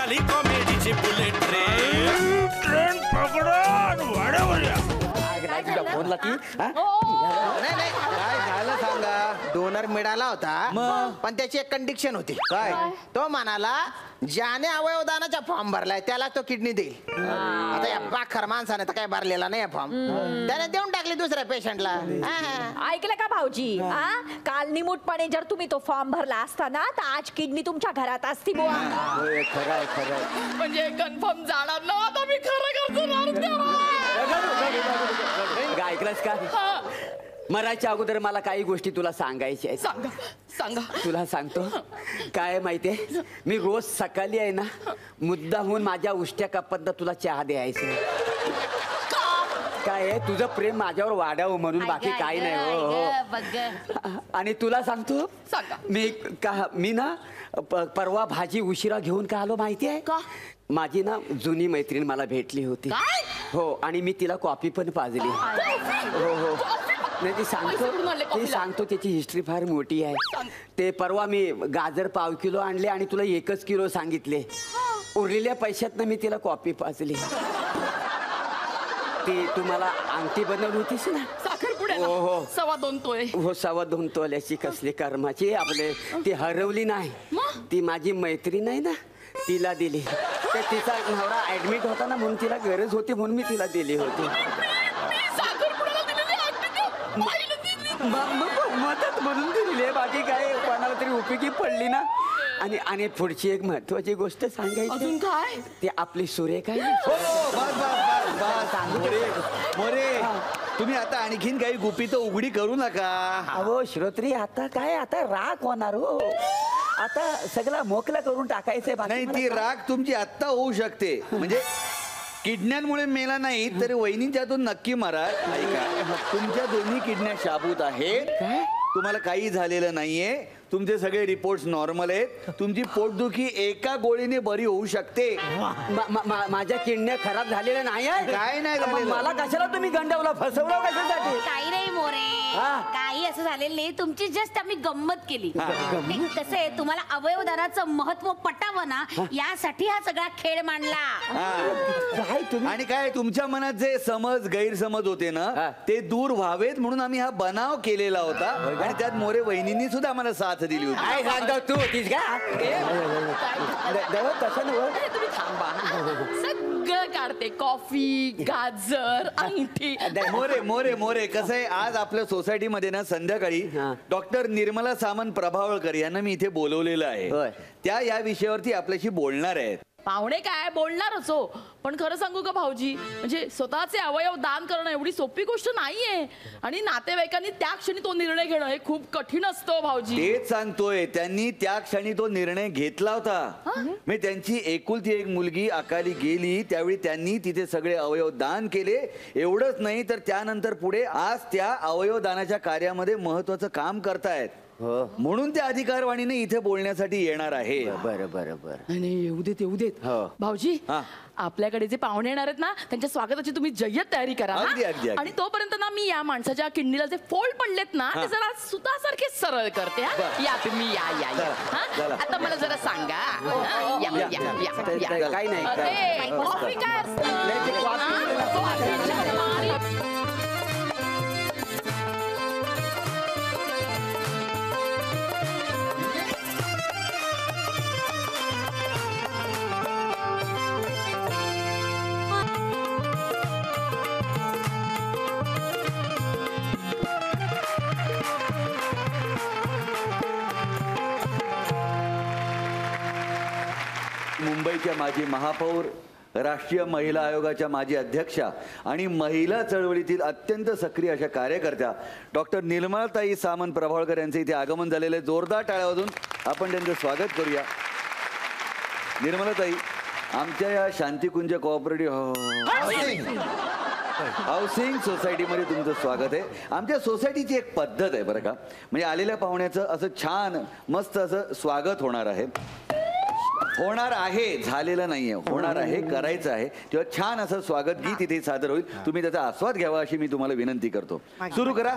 झाली कॉमेडीची bullet train पकडा वाड्यावर या. फोनला की नाही काय झालं सांगा. डोनर मिळाला होता पण त्याची एक कंडिशन होती. काय? तो म्हणाला ज्याने अवयवदानाचा फॉर्म भरलाय त्याला तो किडनी देईल. आता या पाखर माणसाने तर काय भरलेला नाही फॉर्म, त्याने देऊन टाकली दुसऱ्या पेशंटला. ऐकलं का भाऊजी? काल निमूटपणे जर तुम्ही तो फॉर्म भरला असता ना तर आज किडनी तुमच्या घरात असती बुवा. खरंय म्हणजे कन्फर्म जाणार ना आता मी खरं ऐकलंस का? मरायच्या अगोदर मला काही गोष्टी तुला सांगायच्या आहेत. सांगा सांगा. तुला सांगतो काय माहितीये, मी रोज सकाळी आहे ना मुद्दाहून माझ्या उष्ट्या कपातनं तुला चहा द्यायचं. काय आहे, तुझं प्रेम माझ्यावर वाढावं म्हणून, बाकी काही नाही. हो. आणि तुला सांगतो मी ना परवा भाजी उशिरा घेऊन का आलो माहिती आहे? माझी ना जुनी मैत्रीण मला भेटली होती. हो, आणि मी तिला कॉफी पण पाजली. हो नाही, ती सांगतो त्याची हिस्ट्री फार मोठी आहे. ते परवा मी गाजर पाव किलो आणले आणि तुला 1 किलो सांगितले. उरलेल्या पैशातनं मी तिला कॉफी पाजली. ती तुम्हाला अंगठी बनवली होतीस ना? साखरपुडा. हो 2.25 तोळे. हो 2.25 तोल्याची. कसली कर्माची आपले. ती हरवली नाही, ती माझी मैत्रीण आहे ना तिला दिली. तर तिचा नवरा ऍडमिट होता ना म्हणून तिला गरज होती म्हणून मी तिला दिली होती. मदत म्हणून दिली, बाकी काय कोणाला तरी उपयोगी पडली ना. आणि पुढची एक महत्वाची गोष्ट सांगायची. काय? ती आपली सुरेखा आहे. मोरे, तुम्ही आता आणखीन काही गुपित उघडी करू नका. अहो श्रोत्री, आता काय, आता राग होणार हो. आता सगळा मोकला करून टाकायचंय. नाही, ती राग तुमची आत्ता होऊ शकते. म्हणजे किडण्यांमुळे मेला नाही तरी वहिनींच्यातून नक्की मारा. ऐका, तुमच्या दोन्ही किडन्या शाबूत आहेत. तुम्हाला काही झालेलं नाहीये. तुमचे सगळे रिपोर्ट्स नॉर्मल आहेत. तुमची पोटदुखी एका गोळीने बरी होऊ शकते. माझ्या किडण्या खराब झालेल्या नाही आहे. काय नाही झालेलं. मला कशाला तुम्ही गंडवला, फसवला कशासाठी? काही नाही मोरे, काही असं झालेलं नाही. तुमची जस्ट आम्ही गंमत केली. कसं आहे, तुम्हाला अवयवदानाचं महत्व पटावं ना यासाठी हा सगळा खेळ मांडला. काय तुम्ही? आणि काय तुमच्या मनात जे समज गैरसमज होते ना ते दूर व्हावेत म्हणून आम्ही हा बनाव केलेला होता. आणि त्यात मोरे वहिनींनी सुद्धा आम्हाला साथ दिली होती. काय सांगतो तू होतीस का? तसं नव्हतं. तुम्ही थांबा. सगळं काढते, कॉफी, गाजर, अंगठी. मोरे कसं आहे, आज आपल्या सोसायटीमध्ये ना संध्याकाळी डॉक्टर निर्मला सामंत प्रभावळकर यांना मी इथे बोलवलेलं आहे. त्या या विषयावरती आपल्याशी बोलणार आहेत. पाहुणे काय बोलणारच हो, पण खरं सांगू का भाऊजी, म्हणजे स्वतःचे अवयव दान करणं एवढी सोपी गोष्ट नाहीये. आणि नातेवाईकांनी त्या क्षणी तो निर्णय घेणं हे खूप कठीण असतं भाऊजी. तेच सांगतोय, त्यांनी त्या क्षणी तो निर्णय घेतला होता. मी त्यांची एकुलती एक मुलगी अकाली गेली त्यावेळी त्यांनी तिथे सगळे अवयव दान केले. एवढंच नाही तर त्यानंतर पुढे आज त्या अवयव दानाच्या कार्यामध्ये महत्वाचं काम करतायत. म्हणून त्या अधिकारवाणीने इथे बोलण्यासाठी येणार आहे. बरं. नाही येऊ देत. भाऊजी, आपल्याकडे जे पाहुणे येणार आहेत ना त्यांच्या स्वागताची तुम्ही जय्यत तयारी करा. अगदी. आणि तोपर्यंत ना मी या माणसाच्या किडनीला जे फोल्ड पडलेत ना ते जरा सुतासारखे सरळ करते. या तुम्ही या. आता मला जरा सांगा. काही नाही. कॉफी काय मुंबईच्या माजी महापौर, राष्ट्रीय महिला आयोगाच्या माजी अध्यक्षा आणि महिला चळवळीतील अत्यंत सक्रिय अशा कार्यकर्त्या डॉक्टर निर्मलाताई सामंत प्रभावळकर यांचे इथे आगमन झालेले. जोरदार टाळ्या वाजवून आपण त्यांचं स्वागत करूया. निर्मलाताई, आमच्या या शांतिकुंज कोऑपरेटिव्ह हाऊसिंग सोसायटीमध्ये तुमचं स्वागत आहे. आमच्या सोसायटीची एक पद्धत आहे बरं का, म्हणजे आलेल्या पाहुण्याचं असं छान मस्त असं स्वागत होणार आहे. झालेलं नाहीये, होणार आहे, करायचं आहे. तेव्हा छान असं स्वागत गीत इथे सादर होईल. तुम्ही त्याचा आस्वाद घ्यावा अशी मी तुम्हाला विनंती करतो. सुरू करा.